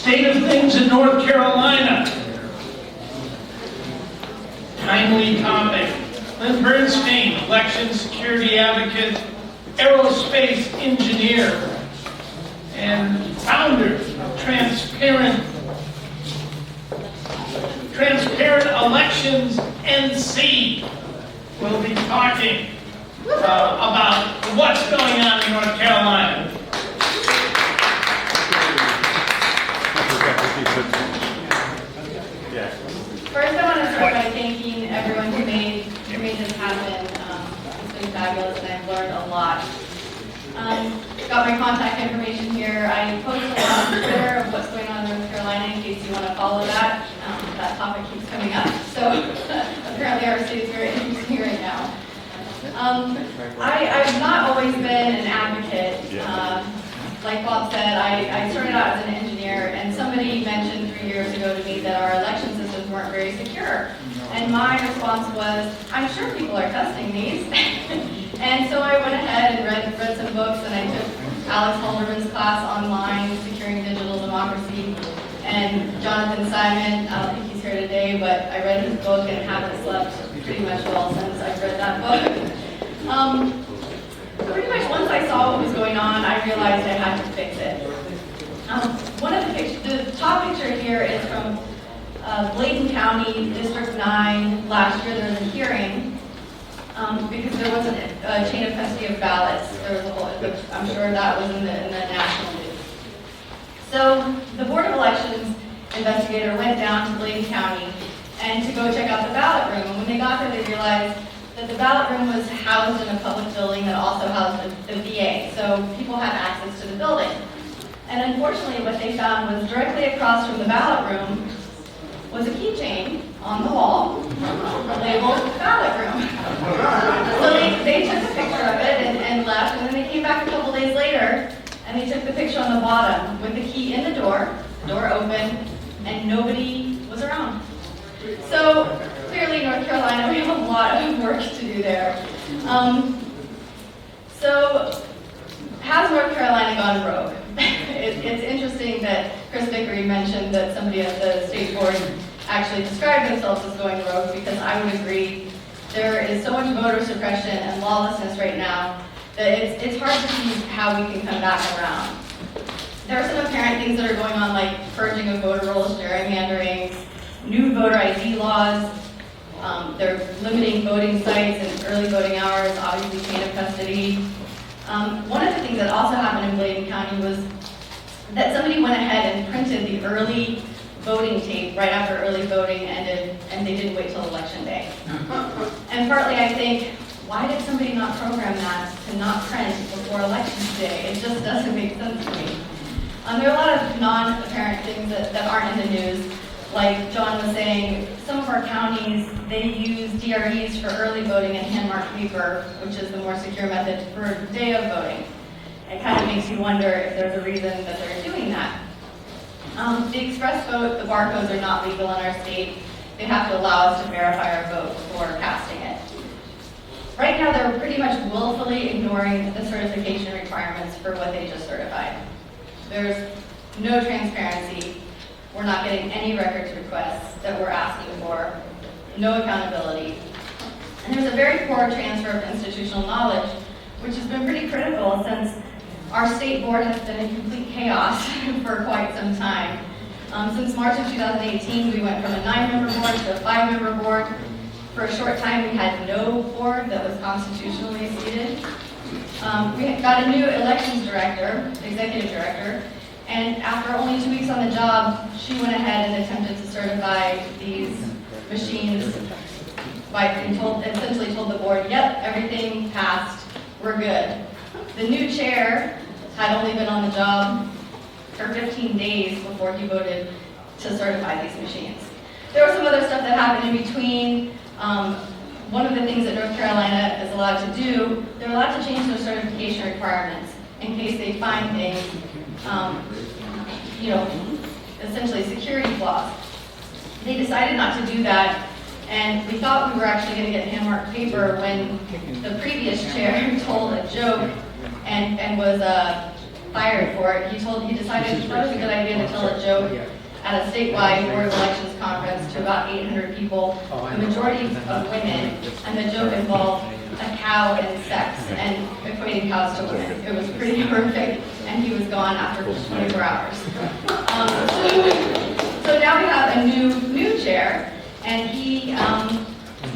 State of things in North Carolina. Timely topic. Lynn Bernstein, election security advocate, aerospace engineer, and founder of Transparent Elections NC, will be talking about what's going on in North Carolina. First, I want to start by thanking everyone who made this happen. It's been fabulous, and I've learned a lot. Got my contact information here. I posted on Twitter of what's going on in North Carolina in case you want to follow that. That topic keeps coming up, so apparently our state is very interesting right now. I've not always been an advocate. Like Bob said, I started out as an engineer, and somebody mentioned 3 years ago to me that our election systems weren't very secure. And my response was, I'm sure people are testing these. And so I went ahead and read some books, and I took Alex Halderman's class online, Securing Digital Democracy, and Jonathan Simon. I don't think he's here today, but I read his book and haven't slept pretty much well since I've read that book. Pretty much once I saw what was going on, I realized I had to fix it. One of the top picture here is from Bladen County, District 9. Last year there was a hearing because there wasn't a chain of custody of ballots. There was a whole, I'm sure that was in the national news. So the Board of Elections investigator went down to Bladen County and to go check out the ballot room. And when they got there, they realized that the ballot room was housed in a public building that also housed the VA, so people had access to the building. And unfortunately, what they found was directly across from the ballot room was a keychain on the wall labeled ballot room. So they took a picture of it and left, and then they came back a couple days later, and they took the picture on the bottom with the key in the door open, and nobody was around. So clearly, North Carolina, we have a lot of work to do there. So has North Carolina gone rogue? It's interesting that Chris Vickery mentioned that somebody at the state board actually described themselves as going rogue, because I would agree. There is so much voter suppression and lawlessness right now that it's hard to see how we can come back around. There are some apparent things that are going on, like purging of voter rolls, gerrymandering, new voter ID laws. They're limiting voting sites and early voting hours, obviously chain of custody. One of the things that also happened in Bladen County was that somebody went ahead and printed the early voting tape right after early voting ended, and they didn't wait till election day. And partly I think, why did somebody not program that to not print before election day? It just doesn't make sense to me. There are a lot of non-apparent things that aren't in the news. Like John was saying, some of our counties, they use DREs for early voting and hand-marked paper, which is the more secure method for day of voting. It kind of makes you wonder if there's a reason that they're doing that. The express vote, the barcodes are not legal in our state. They have to allow us to verify our vote before casting it. Right now, they're pretty much willfully ignoring the certification requirements for what they just certified. There's no transparency. We're not getting any records requests that we're asking for, no accountability. And there's a very poor transfer of institutional knowledge, which has been pretty critical since our state board has been in complete chaos for quite some time. Since March of 2018, we went from a 9-member board to a 5-member board. For a short time, we had no board that was constitutionally seated. We got a new elections director, executive director, and after only 2 weeks on the job, she went ahead and attempted to certify these machines essentially told the board, yep, everything passed, we're good. The new chair had only been on the job for 15 days before he voted to certify these machines. There was some other stuff that happened in between. One of the things that North Carolina is allowed to do, they're allowed to change their certification requirements in case they find things, essentially security flaws. They decided not to do that, and we thought we were actually going to get hand-marked paper when the previous chair told a joke and was fired for it. He decided he thought it was a good idea to tell a joke at a statewide Board of Elections conference to about 800 people, the majority of women, and the joke involved a cow and sex and equating cows to women. It was pretty horrific, and he was gone after 24 hours. So now we have a new chair, and he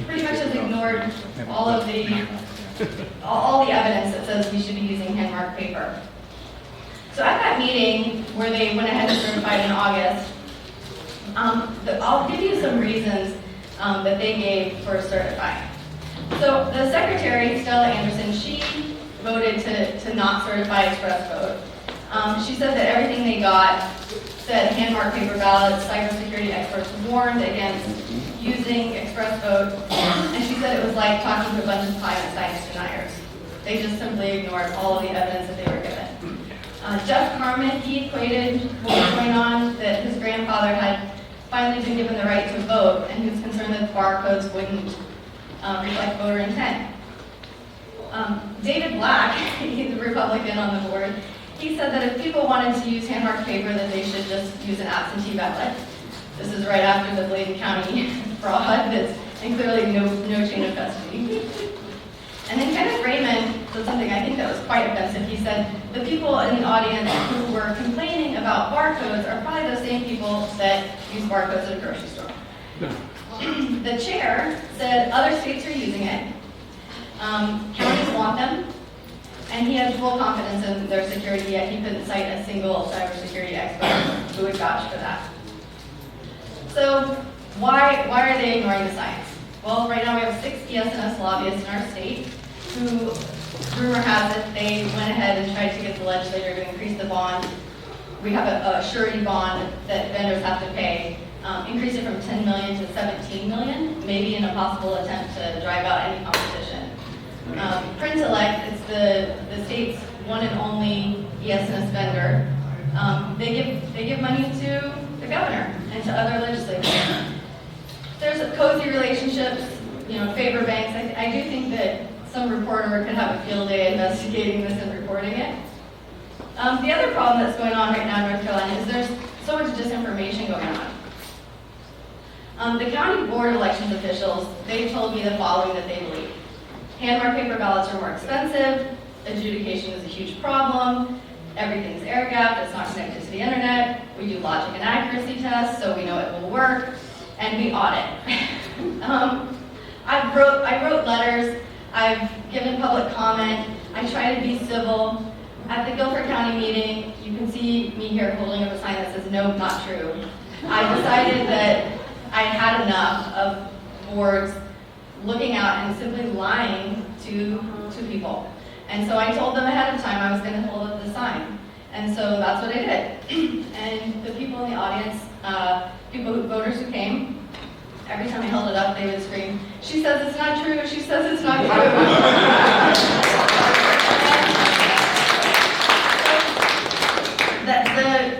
pretty much has ignored all the evidence that says we should be using hand-marked paper. So at that meeting where they went ahead and certified in August, I'll give you some reasons that they gave for certifying. So the secretary, Stella Anderson, she voted to not certify express vote. She said that everything they got said hand-marked paper ballots, cybersecurity experts warned against using express vote, and she said it was like talking to a bunch of climate science deniers. They just simply ignored all of the evidence that they were given. Jeff Carmen, he equated what was going on, that his grandfather had finally been given the right to vote, and he was concerned that barcodes wouldn't reflect voter intent. David Black, he's a Republican on the board, he said that if people wanted to use hand-marked paper, that they should just use an absentee ballot. This is right after the Bladen County fraud, and clearly no chain of custody. And then Kenneth Raymond said something I think that was quite offensive. He said, the people in the audience who were complaining about barcodes are probably the same people that use barcodes at a grocery store. The chair said other states are using it, counties want them, and he had full confidence in their security, yet he couldn't cite a single cybersecurity expert who would vouch for that. So why are they ignoring the science? Well, right now we have 6 ES&S lobbyists in our state who, rumor has it, they went ahead and tried to get the legislature to increase the bond. We have a surety bond that vendors have to pay, increase it from 10 million to 17 million, maybe in a possible attempt to drive out any competition. Print Elect, it's the state's one and only ES&S vendor. They give money to the governor and to other legislators. There's cozy relationships, favor banks. I do think that some reporter could have a field day investigating this and reporting it. The other problem that's going on right now in North Carolina is there's so much disinformation going on. The county board of elections officials, they told me the following that they believe. Hand-marked paper ballots are more expensive, adjudication is a huge problem, everything's air-gapped, it's not connected to the internet, we do logic and accuracy tests so we know it will work, and we audit. I wrote letters, I've given public comment, I try to be civil. At the Guilford County meeting, you can see me here holding up a sign that says, no, not true. I decided that I had enough of boards looking out and simply lying to people. And so I told them ahead of time I was going to hold up the sign. And so that's what I did. And the people in the audience, voters who came, every time I held it up, they would scream, she says it's not true, she says it's not true.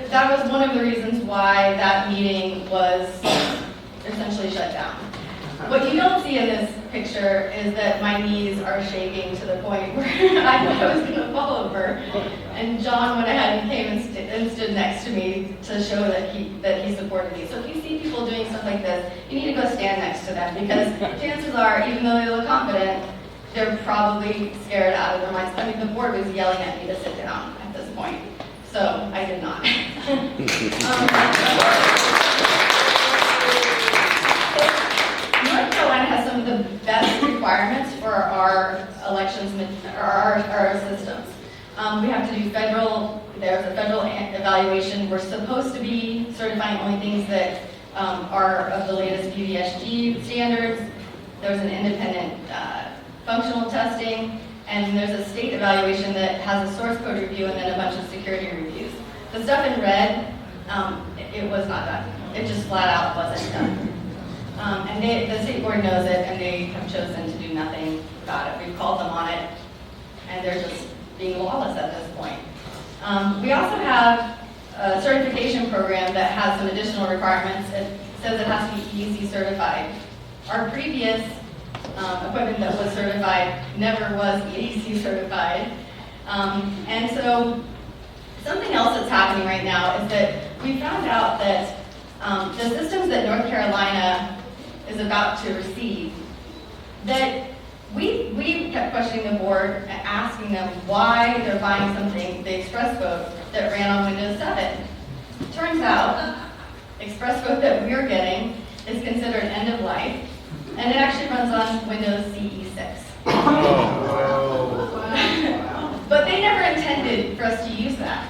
That was one of the reasons why that meeting was essentially shut down. What you don't see in this picture is that my knees are shaking to the point where I thought I was going to fall over. And John went ahead and came and stood next to me to show that he supported me. So if you see people doing stuff like this, you need to go stand next to them, because chances are, even though they look confident, they're probably scared out of their minds. I mean, the board was yelling at me to sit down at this point, so I did not. North Carolina has some of the best requirements for our elections, our systems. We have to do there's a federal evaluation. We're supposed to be certifying only things that are of the latest PVSG standards. There's an independent functional testing, and there's a state evaluation that has a source code review and then a bunch of security reviews. The stuff in red, it was not done. It just flat out wasn't done. And the state board knows it, and they have chosen to do nothing about it. We've called them on it, and they're just being lawless at this point. We also have a certification program that has some additional requirements. It says it has to be EDC certified. Our previous equipment that was certified never was EDC certified. And so Something else that's happening right now is that we found out that the systems that North Carolina is about to receive, that we kept questioning the board and asking them why they're buying something, the Express Vote, that ran on Windows 7. Turns out, Express Vote that we're getting is considered end of life, and it actually runs on Windows CE 6. But they never intended for us to use that.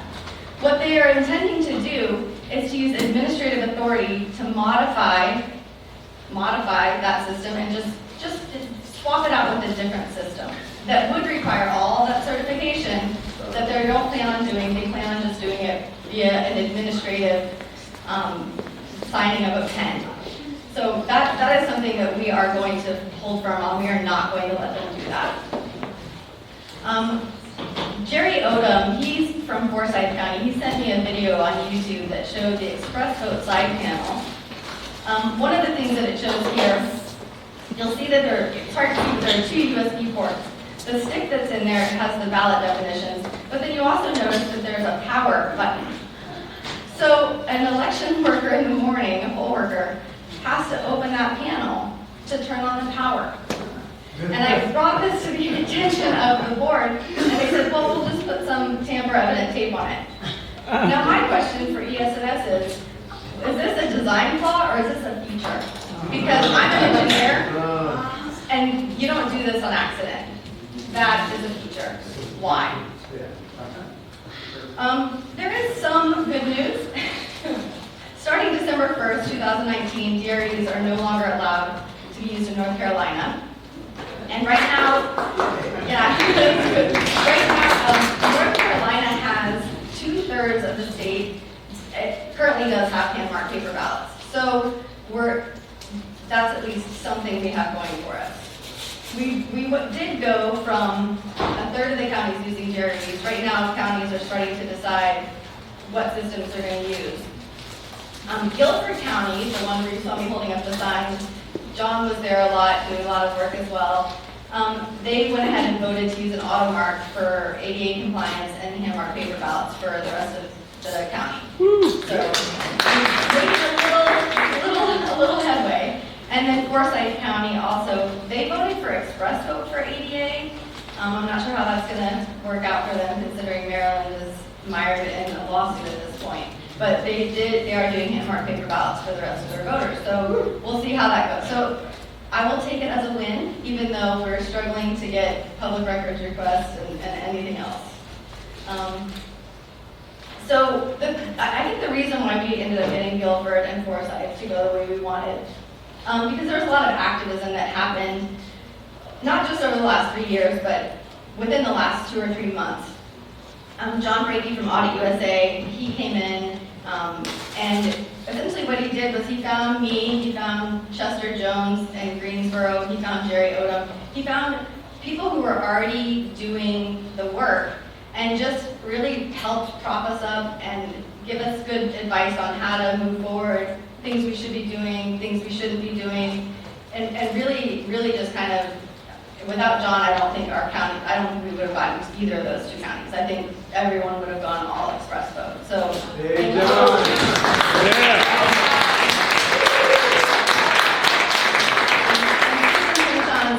What they are intending to do is to use administrative authority to modify that system and just swap it out with a different system that would require all that certification that they don't plan on doing. They plan on just doing it via an administrative signing of a pen. So that is something that we are going to hold firm on. We are not going to let them do that. Jerry Odom, he's from Forsyth County. He sent me a video on YouTube that showed the Express Vote side panel. One of the things that it shows here, you'll see that it's hard to see, but there are 2 USB ports. The stick that's in there has the ballot definitions, but then you also notice that there's a power button. So an election worker in the morning, a poll worker, has to open that panel to turn on the power. And I brought this to the attention of the board, and they said, well, we'll just put some tamper-evident tape on it. Now my question for ES&S is this a design flaw or is this a feature? Because I'm an engineer, and you don't do this on accident. That is a feature. Why? There is some good news. Starting December 1st, 2019, DREs are no longer allowed to be used in North Carolina. And right now, right now, North Carolina has 2/3 of the state. It currently does have hand-marked paper ballots. So that's at least something we have going for us. We did go from 1/3 of the counties using DREs. Right now, counties are starting to decide what systems they're going to use. Guilford County, the one where you saw me holding up the signs, John was there a lot, doing a lot of work as well. They went ahead and voted to use an auto mark for ADA compliance and hand-marked paper ballots for the rest of the county. So we made a little headway. And then Forsyth County also, they voted for Express Vote for ADA. I'm not sure how that's going to work out for them, considering Maryland is mired in a lawsuit at this point. But they are doing hand-marked paper ballots for the rest of their voters. So we'll see how that goes. So I will take it as a win, even though we're struggling to get public records requests and anything else. I think the reason why we ended up getting Guilford and Forsyth to go the way we wanted, because there was a lot of activism that happened, not just over the last 3 years, but within the last 2 or 3 months. John Brady from Audit USA, he came in, and essentially what he did was he found me, he found Chester Jones in Greensboro, he found Jerry Odom, he found people who were already doing the work and just really helped prop us up and give us good advice on how to move forward, things we should be doing, things we shouldn't be doing, and really just kind of, without John, I don't think we would have gotten to either of those 2 counties. I think everyone would have gone all Express Vote. So, hey, John.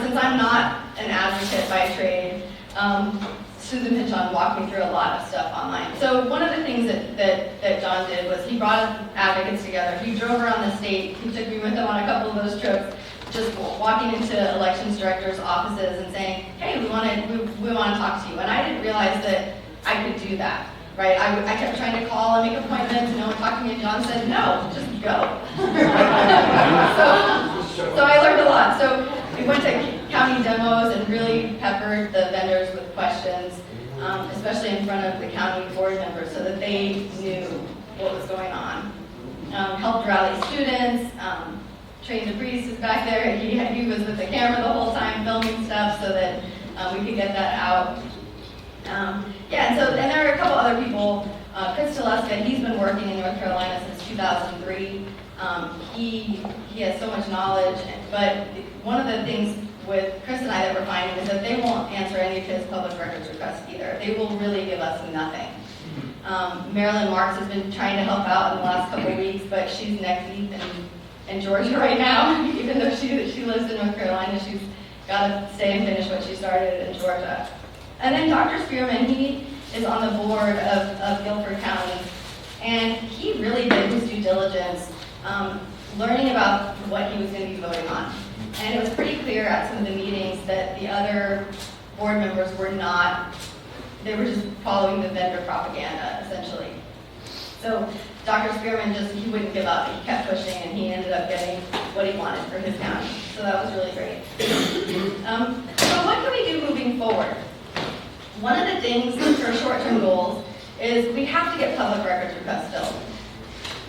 Since I'm not an advocate by trade, Susan Pinchon walked me through a lot of stuff online. So one of the things that John did was he brought advocates together. He drove around the state. He took me with him on a couple of those trips, just walking into elections directors' offices and saying, hey, we want to talk to you. And I didn't realize that I could do that, right? I kept trying to call and make appointments, no one talked to me, and John said, no, just go. So I learned a lot. So we went to county demos and really peppered the vendors with questions, especially in front of the county board members so that they knew what was going on. Helped rally students, trained the priest is back there. He was with the camera the whole time filming stuff so that we could get that out. And there are a couple other people. Chris Teleska, he's been working in North Carolina since 2003. He has so much knowledge, but one of the things with Chris and I that we're finding is that they won't answer any of his public records requests either. They will really give us nothing. Marilyn Marks has been trying to help out in the last couple of weeks, but she's neck deep in Georgia right now. Even though she lives in North Carolina, she's got to stay and finish what she started in Georgia. And then Dr. Spearman, he is on the board of Guilford County, and he really did his due diligence, learning about what he was going to be voting on. And it was pretty clear at some of the meetings that the other board members were not, they were just following the vendor propaganda, essentially. So Dr. Spearman he wouldn't give up. He kept pushing, and he ended up getting what he wanted for his county. So that was really great. So what can we do moving forward? One of the things for short-term goals is we have to get public records requests filled.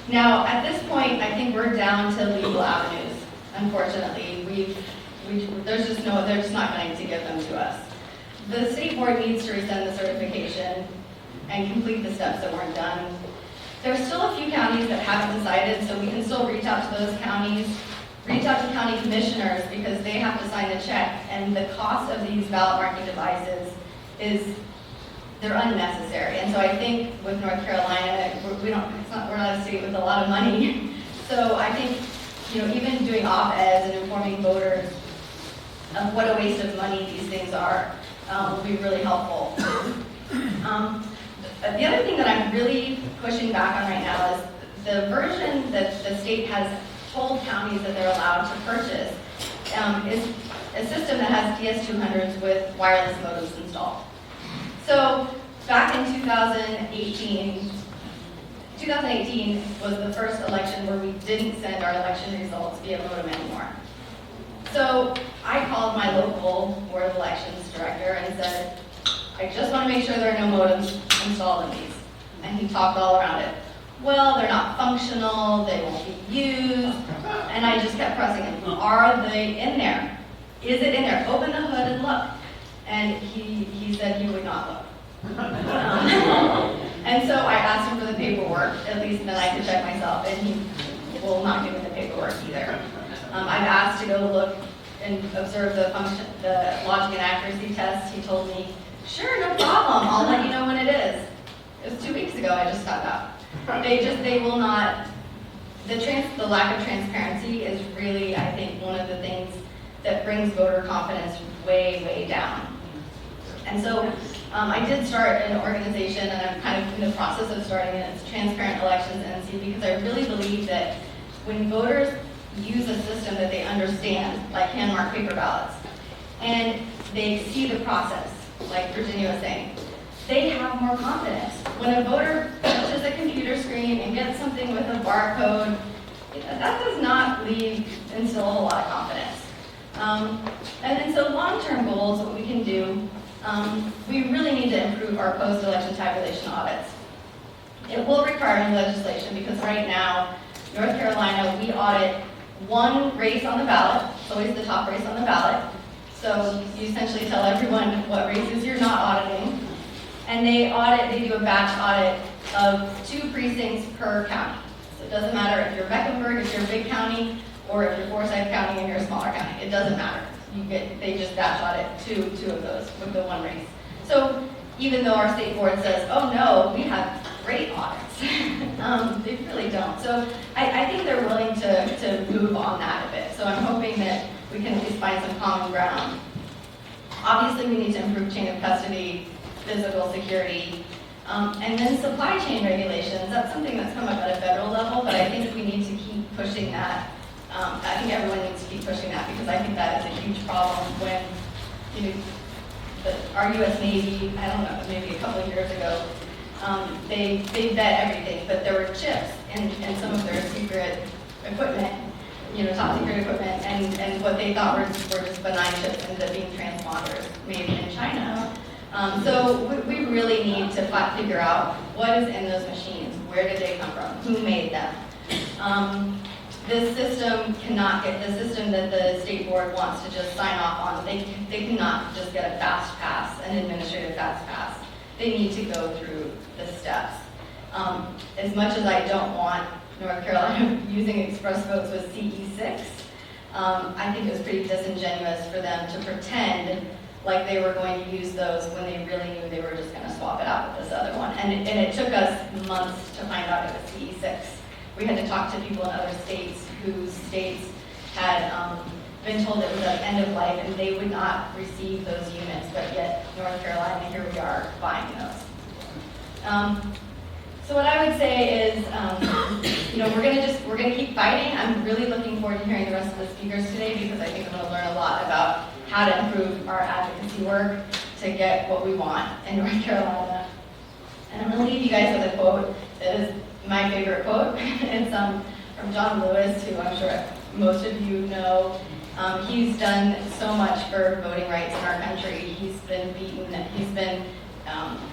Now, at this point, I think we're down to legal avenues. Unfortunately, they're just not going to give them to us. The state board needs to rescind the certification and complete the steps that weren't done. There's still a few counties that haven't decided, so we can still reach out to those counties, reach out to county commissioners because they have to sign the check, and the cost of these ballot marking devices they're unnecessary. And so I think with North Carolina, we're not a state with a lot of money. So I think, even doing op-eds and informing voters of what a waste of money these things are will be really helpful. The other thing that I'm really pushing back on right now is the version that the state has told counties that they're allowed to purchase is a system that has DS200s with wireless modems installed. So back in 2018 was the first election where we didn't send our election results via modem anymore. So I called my local board of elections director and said, I just want to make sure there are no modems installed in these. And he talked all around it. Well, they're not functional, they won't be used. And I just kept pressing him. Are they in there? Is it in there? Open the hood and look. And he said he would not look. And so I asked him for the paperwork, at least then I could check myself, and he will not give me the paperwork either. I've asked to go look and observe the logic and accuracy test. He told me, sure, no problem, I'll let you know when it is. It was 2 weeks ago I just found out. They will not, the lack of transparency is really, I think, one of the things that brings voter confidence way, way down. And so I did start an organization, and I'm kind of in the process of starting it. It's Transparent Elections NC, because I really believe that when voters use a system that they understand, like hand-marked paper ballots, and they see the process, like Virginia was saying, they have more confidence. When a voter touches a computer screen and gets something with a barcode, that does not instill a whole lot of confidence. And so long-term goals, what we can do, we really need to improve our post-election tabulation audits. It will require new legislation because right now, North Carolina, we audit one race on the ballot. It's always the top race on the ballot. So you essentially tell everyone what races you're not auditing. And they do a batch audit of 2 precincts per county. So it doesn't matter if you're Mecklenburg, if you're a big county, or if you're Forsyth County and you're a smaller county. It doesn't matter. They just batch audit two of those with the one race. So even though our state board says, oh no, we have great audits, they really don't. So I think they're willing to move on that a bit. So I'm hoping that we can at least find some common ground. Obviously we need to improve chain of custody, physical security, and then supply chain regulations. That's something that's come up at a federal level, but I think we need to keep pushing that. I think everyone needs to keep pushing that because I think that is a huge problem when, our U.S. Navy, I don't know, maybe a couple of years ago, they vet everything, but there were chips in some of their secret equipment, top secret equipment, and what they thought were just benign chips ended up being transponders made in China. So we really need to figure out what is in those machines, where did they come from, who made them. This system the system that the state board wants to just sign off on, they cannot just get a fast pass, an administrative fast pass. They need to go through the steps. As much as I don't want North Carolina using express votes with CE6, I think it was pretty disingenuous for them to pretend like they were going to use those when they really knew they were just going to swap it out with this other one. And it took us months to find out it was CE6. We had to talk to people in other states whose states had been told it was at end of life and they would not receive those units, but yet North Carolina, here we are buying those. So what I would say is, we're gonna keep fighting. I'm really looking forward to hearing the rest of the speakers today because I think I'm gonna learn a lot about how to improve our advocacy work to get what we want in North Carolina. And I'm gonna leave you guys with a quote that is my favorite quote. It's from John Lewis, who I'm sure most of you know. He's done so much for voting rights in our country. He's been beaten, he's been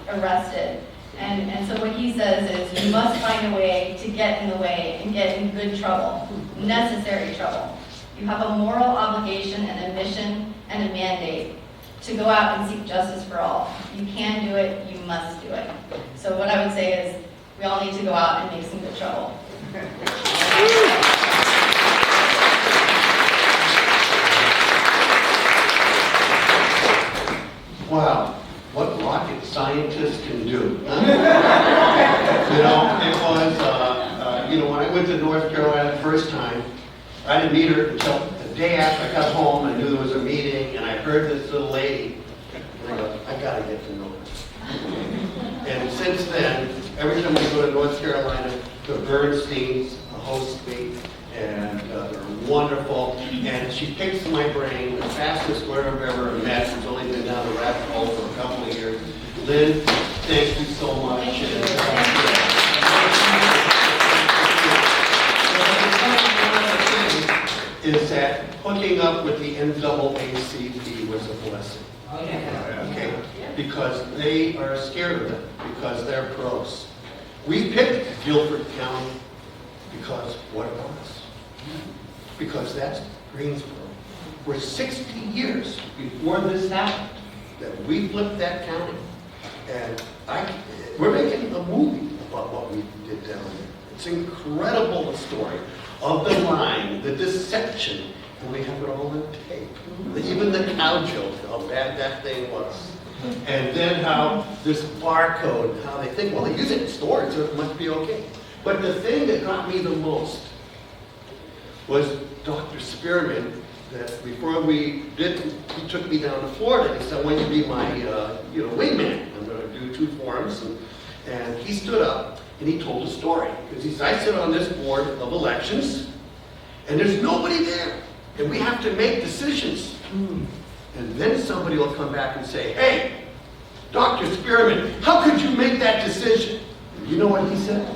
arrested. And so what he says is, you must find a way to get in the way and get in good trouble, necessary trouble. You have a moral obligation and a mission and a mandate to go out and seek justice for all. You can do it, you must do it. So what I would say is, we all need to go out and make some good trouble. Wow, what rocket scientists can do. When I went to North Carolina the first time, I didn't meet her until the day after I got home. I knew there was a meeting, and I heard this little lady, and I go, I gotta get to know her. And since then, every time we go to North Carolina, the Bernsteins host me, and they're wonderful. And she picks my brain, the fastest girl I've ever met, who's only been down the rabbit hole for a couple of years. Lynn, thank you so much. Is that hooking up with the NAACP was a blessing. Okay? Because they are scared of it, because they're pros. We picked Guilford County because what about us? Because that's Greensboro. We're 60 years before this happened that we flipped that county. And we're making a movie about what we did down there. It's incredible, the story of the line, the deception, and we have it all on tape. Even the cow joke, how bad that thing was. And then how this barcode, how they think, well, they use it in stores, so it must be okay. But the thing that got me the most was Dr. Spearman, that before we did, he took me down to Florida. He said, I want you to be my wingman. I'm going to do 2 forums. And he stood up and he told a story. Because he said, I sit on this board of elections and there's nobody there. And we have to make decisions. And then somebody will come back and say, hey, Dr. Spearman, how could you make that decision? And you know what he said?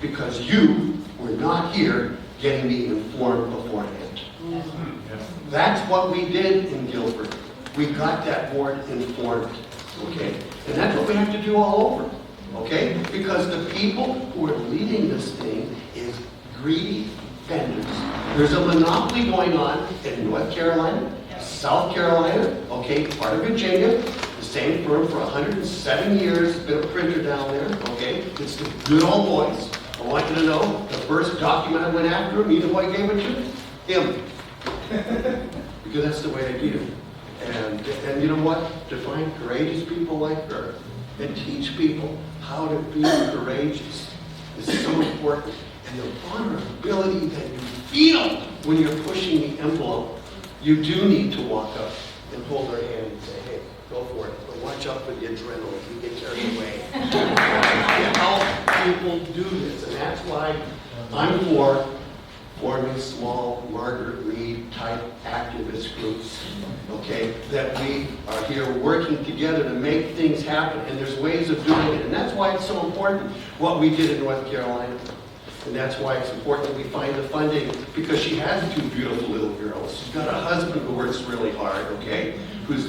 Because you were not here getting me informed beforehand. That's what we did in Guilford. We got that board informed, okay? And that's what we have to do all over, okay? Because the people who are leading this thing is greedy vendors. There's a monopoly going on in North Carolina, South Carolina, okay, part of Virginia, the same firm for 107 years, been a printer down there, okay? It's the good old boys. I want you to know, the first document I went after him, you know who I gave it to? Him. Because that's the way I do. And you know what? To find courageous people like her and teach people how to be courageous is so important. And the vulnerability that you feel when you're pushing the envelope, you do need to walk up and hold their hand and say, hey, go for it. But watch out for the adrenaline. You get carried away. You help people do this. And that's why I'm for forming small Margaret Reed type activist groups, okay, that we are here working together to make things happen, and there's ways of doing it, and that's why it's so important what we did in North Carolina, and that's why it's important that we find the funding, because she has 2 beautiful little girls. She's got a husband who works really hard, okay, who's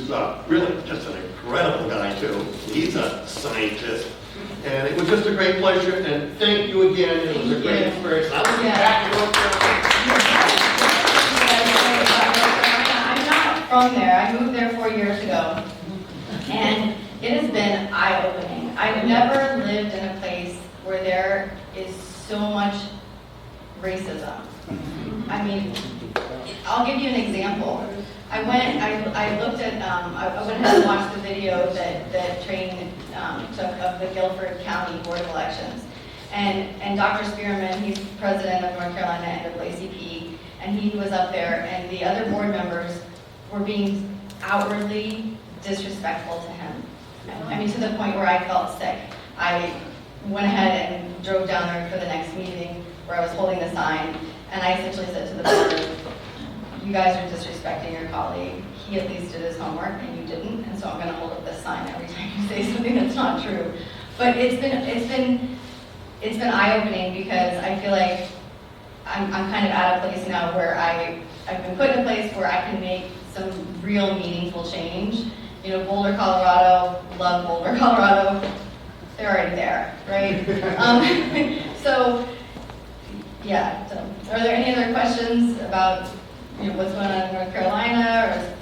really just an incredible guy too. He's a scientist. And it was just a great pleasure, and thank you again. It was a great experience. I will be back in North Carolina. I'm not from there. I moved there 4 years ago, and it has been eye-opening. I've never lived in a place where there is so much racism. I mean, I'll give you an example. I looked at, I went ahead and watched the video that Train took of the Guilford County Board of Elections. And Dr. Spearman, he's president of North Carolina NAACP, and he was up there, and the other board members were being outwardly disrespectful to him. I mean, to the point where I felt sick. I went ahead and drove down there for the next meeting where I was holding the sign, and I essentially said to the board, you guys are disrespecting your colleague. He at least did his homework and you didn't, and so I'm gonna hold up this sign every time you say something that's not true. But it's been eye-opening because I feel like I'm kind of at a place now where I've been put in a place where I can make some real meaningful change. You know, Boulder, Colorado, love Boulder, Colorado. They're already there, right? So, yeah. So, are there any other questions about what's going on in North Carolina or